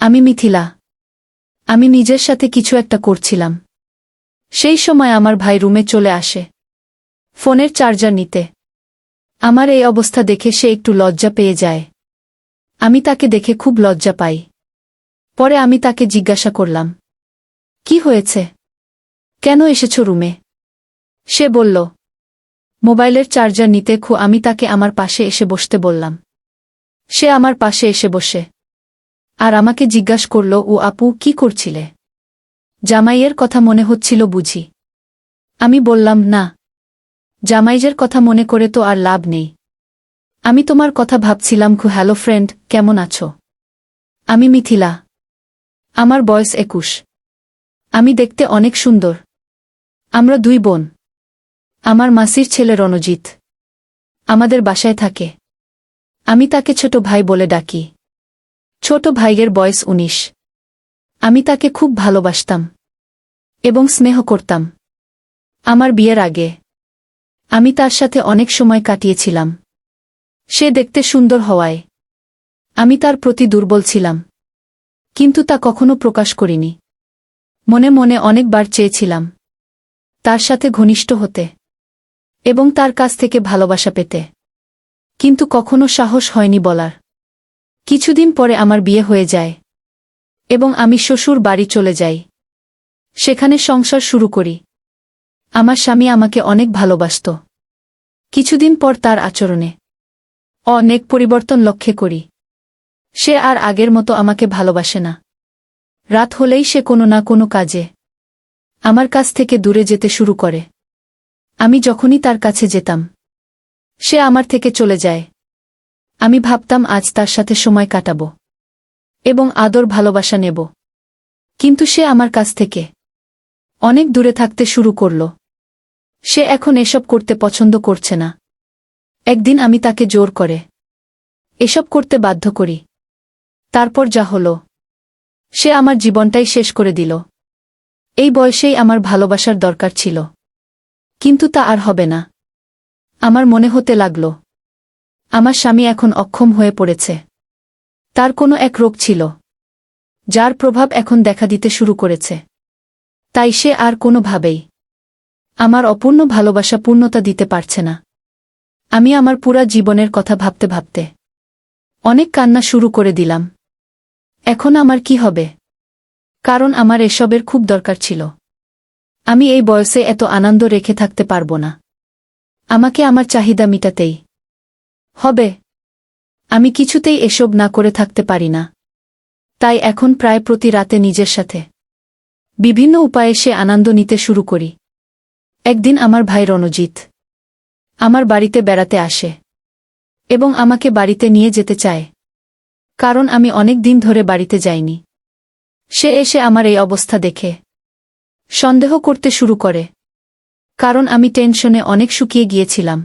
আমি মিথিলা। আমি নিজের সাথে কিছু একটা করছিলাম। সেই সময় আমার ভাই রুমে চলে আসে ফোনের চার্জার নিতে। আমার এই অবস্থা দেখে সে একটু লজ্জা পেয়ে যায়। আমি তাকে দেখে খুব লজ্জা পাই। পরে আমি তাকে জিজ্ঞাসা করলাম, কি হয়েছে? কেন এসেছো রুমে? সে বলল, মোবাইলের চার্জার নিতে। আমি তাকে আমার পাশে এসে বসতে বললাম। সে আমার পাশে এসে বসে আর আমাকে জিজ্ঞাসা করল, ও আপু, কি করছিলে? জামাইয়ের কথা মনে হচ্ছিল বুঝি? আমি বললাম, না, জামাইয়ের কথা মনে করে তো আর লাভ নেই। আমি তোমার কথা ভাবছিলাম। হ্যালো ফ্রেন্ড, কেমন আছো? আমি মিথিলা। আমার বয়স 21। আমি দেখতে অনেক সুন্দর। আমরা 2 বোন। আমার মাসির ছেলে রণজিৎ আমাদের বাসায় থাকে। আমি তাকে ছোট ভাই বলে ডাকি। ছোট ভাইয়ের বয়স 19। আমি তাকে খুব ভালোবাসতাম এবং স্নেহ করতাম। আমার বিয়ের আগে আমি তার সাথে অনেক সময় কাটিয়েছিলাম। সে দেখতে সুন্দর হওয়ায় আমি তার প্রতি দুর্বল ছিলাম, কিন্তু তা কখনো প্রকাশ করিনি। মনে মনে অনেকবার চেয়েছিলাম তার সাথে ঘনিষ্ঠ হতে এবং তার কাছ থেকে ভালোবাসা পেতে, কিন্তু কখনো সাহস হয়নি বলার। কিছুদিন পরে আমার বিয়ে হয়ে যায় এবং আমি শ্বশুর বাড়ি চলে যাই। সেখানে সংসার শুরু করি। আমার স্বামী আমাকে অনেক ভালোবাসত। কিছুদিন পর তার আচরণে অনেক পরিবর্তন লক্ষ্য করি। সে আর আগের মতো আমাকে ভালোবাসে না। রাত হলেই সে কোনো না কোনো কাজে আমার কাছ থেকে দূরে যেতে শুরু করে। আমি যখনই তার কাছে যেতাম সে আমার থেকে চলে যায়। আমি ভাবতাম আজ তার সাথে সময় কাটাবো এবং আদর ভালোবাসা নেব, কিন্তু সে আমার কাছ থেকে অনেক দূরে থাকতে শুরু করল। সে এখন এসব করতে পছন্দ করছে না। একদিন আমি তাকে জোর করে এসব করতে বাধ্য করি। তারপর যা হলো, সে আমার জীবনটাই শেষ করে দিল। এই বয়সেই আমার ভালোবাসার দরকার ছিল, কিন্তু তা আর হবে না। আমার মনে হতে লাগল আমার স্বামী এখন অক্ষম হয়ে পড়েছে। তার কোনো এক রোগ ছিল যার প্রভাব এখন দেখা দিতে শুরু করেছে। তাই সে আর কোনোভাবেই আমার অপূর্ণ ভালোবাসা পূর্ণতা দিতে পারছে না। আমি আমার পুরা জীবনের কথা ভাবতে ভাবতে অনেক কান্না শুরু করে দিলাম। এখন আমার কি হবে? কারণ আমার এসবের খুব দরকার ছিল। আমি এই বয়সে এত আনন্দ রেখে থাকতে পারব না। আমাকে আমার চাহিদা মিটাতেই হবে। আমি কিছুতেই এসব না করে থাকতে পারি না। তাই এখন প্রায় প্রতি রাতে নিজের সাথে বিভিন্ন উপায়ে সে আনন্দ নিতে শুরু করি। একদিন আমার ভাই রণজিৎ আমার বাড়িতে বেড়াতে আসে এবং আমাকে বাড়িতে নিয়ে যেতে চায়, কারণ আমি অনেক দিন ধরে বাড়িতে যাইনি। সে এসে আমার এই অবস্থা দেখে সন্দেহ করতে শুরু করে, কারণ আমি টেনশনে অনেক শুকিয়ে গিয়েছিলাম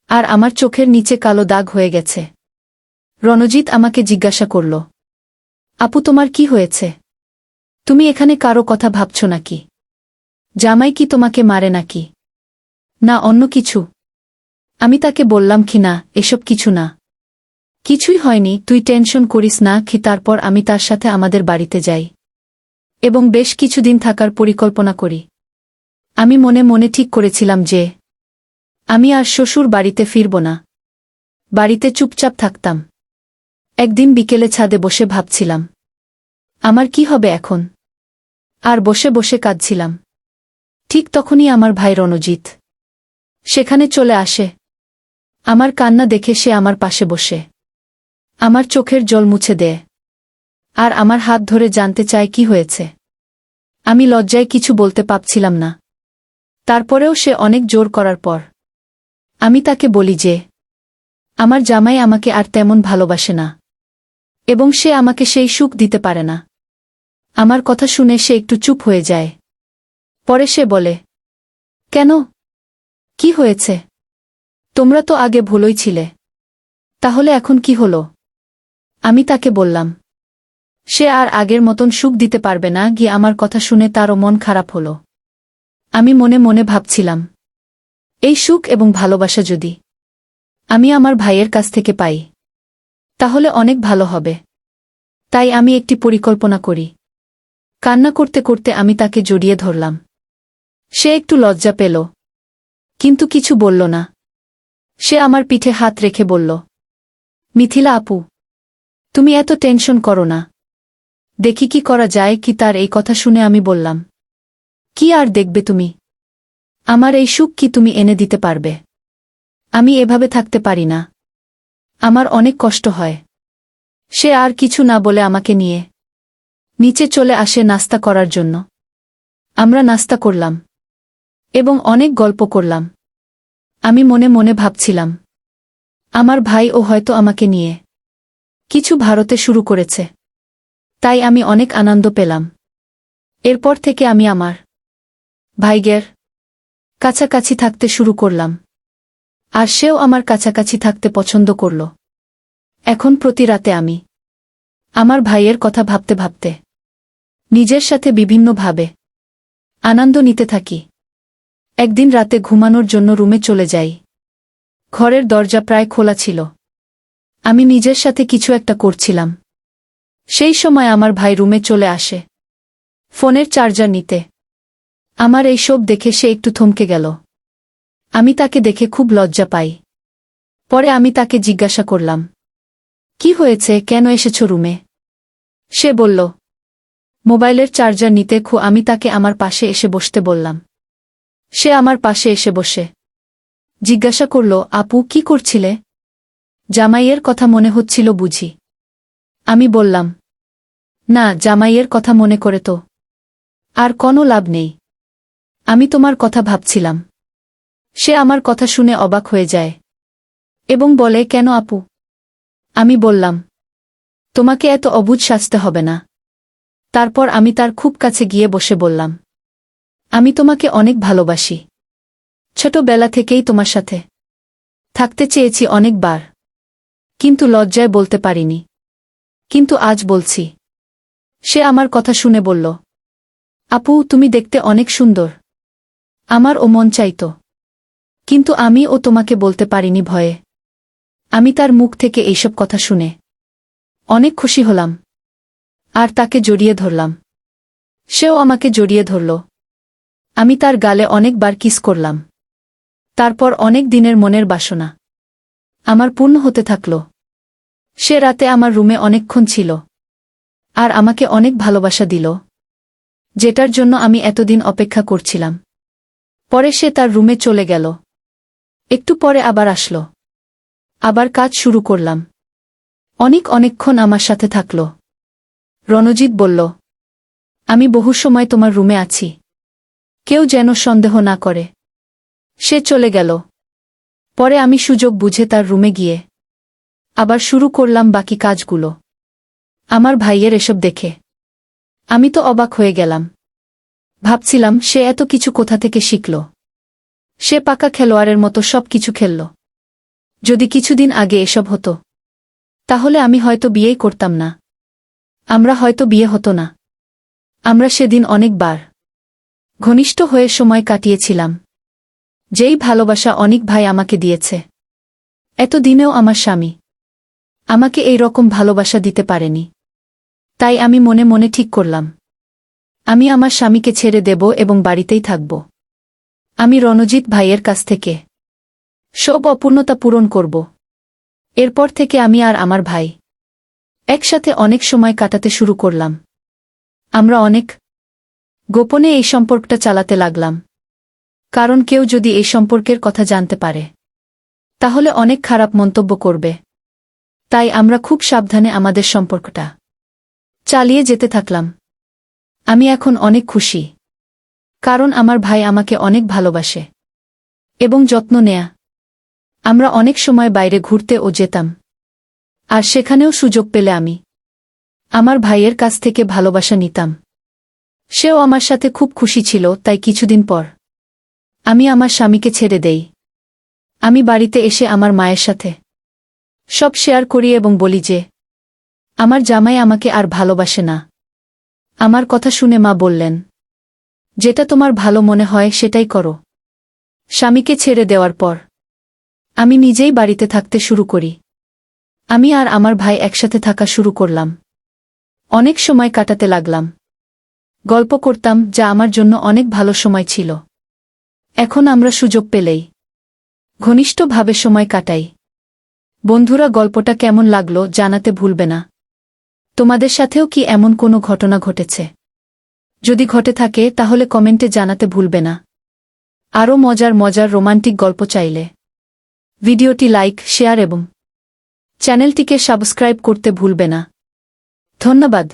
আর আমার চোখের নিচে কালো দাগ হয়ে গেছে। রণজিৎ আমাকে জিজ্ঞাসা করল, আপু, তোমার কি হয়েছে? তুমি এখানে কারো কথা ভাবছ নাকি? জামাই কি তোমাকে মারে নাকি? না অন্য কিছু? আমি তাকে বললাম, না, এসব কিছু না, কিছুই হয়নি, তুই টেনশন করিস না। তারপর আমি তার সাথে আমাদের বাড়িতে যাই এবং বেশ কিছুদিন থাকার পরিকল্পনা করি। আমি মনে মনে ঠিক করেছিলাম যে আমি আর শ্বশুর বাড়িতে ফিরব না, বাড়িতে চুপচাপ থাকতাম। একদিন বিকেলে ছাদে বসে ভাবছিলাম আমার কি হবে এখন, আর বসে বসে কাঁদছিলাম। ঠিক তখনই আমার ভাই রণজিৎ সেখানে চলে আসে। আমার কান্না দেখে সে আমার পাশে বসে আমার চোখের জল মুছে দেয় আর আমার হাত ধরে জানতে চায় কি হয়েছে। আমি লজ্জায় কিছু বলতে পারছিলাম না। তারপরেও সে অনেক জোর করার পর আমি তাকে বলি যে আমার জামাই আমাকে আর তেমন ভালোবাসে না এবং সে আমাকে সেই সুখ দিতে পারে না। আমার কথা শুনে সে একটু চুপ হয়ে যায়। পরে সে বলে, কেন? কি হয়েছে? তোমরা তো আগে ভালোই ছিলে, তাহলে এখন কি হলো? আমি তাকে বললাম সে আর আগের মতন সুখ দিতে পারবে না। আমার কথা শুনে তারও মন খারাপ হলো। আমি মনে মনে ভাবছিলাম, এই সুখ এবং ভালোবাসা যদি আমি আমার ভাইয়ের কাছ থেকে পাই তাহলে অনেক ভালো হবে। তাই আমি একটি পরিকল্পনা করি। কান্না করতে করতে আমি তাকে জড়িয়ে ধরলাম। সে একটু লজ্জা পেল, কিন্তু কিছু বলল না। সে আমার পিঠে হাত রেখে বলল, মিথিলা আপু, তুমি এত টেনশন করো না, দেখি কি করা যায়। কি তার এই কথা শুনে আমি বললাম, কি আর দেখবে তুমি? আমার এই সুখ কি তুমি এনে দিতে পারবে? আমি এভাবে থাকতে পারি না, আমার অনেক কষ্ট হয়। সে আর কিছু না বলে আমাকে নিয়ে নিচে চলে আসে নাস্তা করার জন্য। আমরা নাস্তা করলাম এবং অনেক গল্প করলাম। আমি মনে মনে ভাবছিলাম, আমার ভাইও হয়তো আমাকে নিয়ে কিছু ভারতে শুরু করেছে। তাই আমি অনেক আনন্দ পেলাম। এরপর থেকে আমি আমার ভাইয়ের কাছাকাছি থাকতে শুরু করলাম, আর সেও আমার কাছাকাছি থাকতে পছন্দ করল। এখন প্রতি রাতে আমি আমার ভাইয়ের কথা ভাবতে ভাবতে নিজের সাথে বিভিন্নভাবে আনন্দ নিতে থাকি। একদিন রাতে ঘুমানোর জন্য রুমে চলে যাই। ঘরের দরজা প্রায় খোলা ছিল। আমি নিজের সাথে কিছু একটা করছিলাম। সেই সময় আমার ভাই রুমে চলে আসে ফোনের চার্জার নিতে। আমার এই সব দেখে সে একটু থমকে গেল। আমি তাকে দেখে খুব লজ্জা পাই। পরে আমি তাকে জিজ্ঞাসা করলাম, কি হয়েছে, কেন এসেছ রুমে? সে বলল, মোবাইলের চার্জার নিতে। আমি তাকে আমার পাশে এসে বসতে বললাম। সে আমার পাশে এসে বসে জিজ্ঞাসা করল, আপু কি করছিলে? জামাইয়ের কথা মনে হচ্ছিল বুঝি? আমি বললাম, না, জামাইয়ের কথা মনে করে তো আর কোনো লাভ নেই। আমি তোমার কথা ভাবছিলাম। সে আমার কথা শুনে অবাক হয়ে যায় এবং বলে, কেন আপু? আমি বললাম, তোমাকে এত অবুঝ সাজতে হবে না। তারপর আমি তার খুব কাছে গিয়ে বসে বললাম, আমি তোমাকে অনেক ভালোবাসি। ছোটবেলা থেকেই তোমার সাথে থাকতে চেয়েছি অনেকবার, কিন্তু লজ্জায় বলতে পারিনি। কিন্তু আজ বলছি। সে আমার কথা শুনে বলল, আপু তুমি দেখতে অনেক সুন্দর। আমার ও মন চাইত, কিন্তু আমি তোমাকে বলতে পারিনি ভয়ে। আমি তার মুখ থেকে এইসব কথা শুনে অনেক খুশি হলাম আর তাকে জড়িয়ে ধরলাম। সেও আমাকে জড়িয়ে ধরল। আমি তার গালে অনেকবার কিস করলাম। তারপর অনেক দিনের মনের বাসনা আমার পূর্ণ হতে থাকল। সে রাতে আমার রুমে অনেকক্ষণ ছিল আর আমাকে অনেক ভালোবাসা দিল, যেটার জন্য আমি এতদিন অপেক্ষা করছিলাম। পরে সে তার রুমে চলে গেল। একটু পরে আবার আসলো। আবার কাজ শুরু করলাম। অনেকক্ষণ আমার সাথে থাকল। রণজিৎ বলল, আমি বহু সময় তোমার রুমে আছি, কেউ যেন সন্দেহ না করে। সে চলে গেল। পরে আমি সুযোগ বুঝে তার রুমে গিয়ে আবার শুরু করলাম বাকি কাজগুলো। আমার ভাইয়ের এসব দেখে আমি তো অবাক হয়ে গেলাম। ভাবছিলাম, সে এত কিছু কোথা থেকে শিখল? সে পাকা খেলোয়াড়ের মতো সব কিছু খেলল। যদি কিছুদিন আগে এসব হতো, তাহলে আমি হয়তো বিয়েই করতাম না। আমরা হয়তো বিয়ে হতো না। আমরা সেদিন অনেকবার ঘনিষ্ঠ হয়ে সময় কাটিয়েছিলাম। যেই ভালোবাসা অনেক ভাই আমাকে দিয়েছে, এতদিনেও আমার স্বামী আমাকে এই রকম ভালোবাসা দিতে পারেনি। তাই আমি মনে মনে ঠিক করলাম, আমি আমার স্বামীকে ছেড়ে দেব এবং বাড়িতেই থাকব। আমি রণজিৎ ভাইয়ের কাছ থেকে সব অপূর্ণতা পূরণ করব। এরপর থেকে আমি আর আমার ভাই একসাথে অনেক সময় কাটাতে শুরু করলাম। আমরা অনেক গোপনে এই সম্পর্কটা চালাতে লাগলাম, কারণ কেউ যদি এই সম্পর্কের কথা জানতে পারে, তাহলে অনেক খারাপ মন্তব্য করবে। তাই আমরা খুব সাবধানে আমাদের সম্পর্কটা চালিয়ে যেতে থাকলাম। আমি এখন অনেক খুশি, কারণ আমার ভাই আমাকে অনেক ভালোবাসে এবং যত্ন নেয়া। আমরা অনেক সময় বাইরে ঘুরতেও যেতাম, আর সেখানেও সুযোগ পেলে আমি আমার ভাইয়ের কাছ থেকে ভালোবাসা নিতাম। সেও আমার সাথে খুব খুশি ছিল। তাই কিছুদিন পর আমি আমার স্বামীকে ছেড়ে দেই। আমি বাড়িতে এসে আমার মায়ের সাথে সব শেয়ার করি এবং বলি যে আমার জামাই আমাকে আর ভালোবাসে না। আমার কথা শুনে মা বললেন, যেটা তোমার ভালো মনে হয় সেটাই করো। স্বামীকে ছেড়ে দেওয়ার পর আমি নিজেই বাড়িতে থাকতে শুরু করি। আমি আর আমার ভাই একসাথে থাকা শুরু করলাম। অনেক সময় কাটাতে লাগলাম। গল্প করতাম, যা আমার জন্য অনেক ভালো সময় ছিল। এখন আমরা সুযোগ পেলেই ঘনিষ্ঠভাবে সময় কাটাই। বন্ধুরা, গল্পটা কেমন লাগলো জানাতে ভুলবে না। তোমাদের সাথেও কি এমন কোনো ঘটনা ঘটেছে? যদি ঘটে থাকে তাহলে কমেন্টে জানাতে ভুলবে না। আরও মজার মজার রোমান্টিক গল্প চাইলে ভিডিওটি লাইক, শেয়ার এবং চ্যানেলটিকে সাবস্ক্রাইব করতে ভুলবে না। ধন্যবাদ।